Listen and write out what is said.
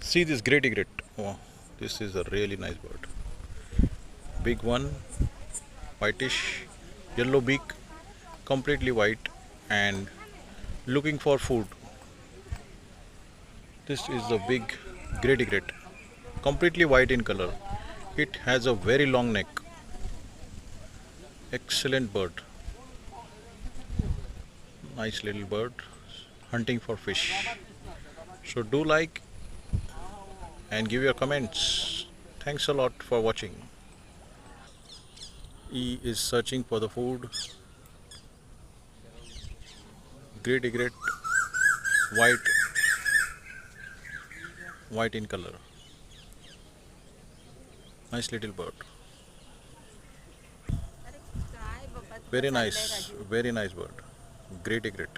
See this great egret. Oh, this is a really nice bird. Big one, whitish, yellow beak, completely white, and looking for food. This is a big great egret, completely white in color. It has a very long neck. Excellent bird. Nice little bird hunting for fish. So do like and give your comments. Thanks a lot for watching. He is searching for the food. Great egret, white, white in color. Nice little bird. Very nice bird. Great egret.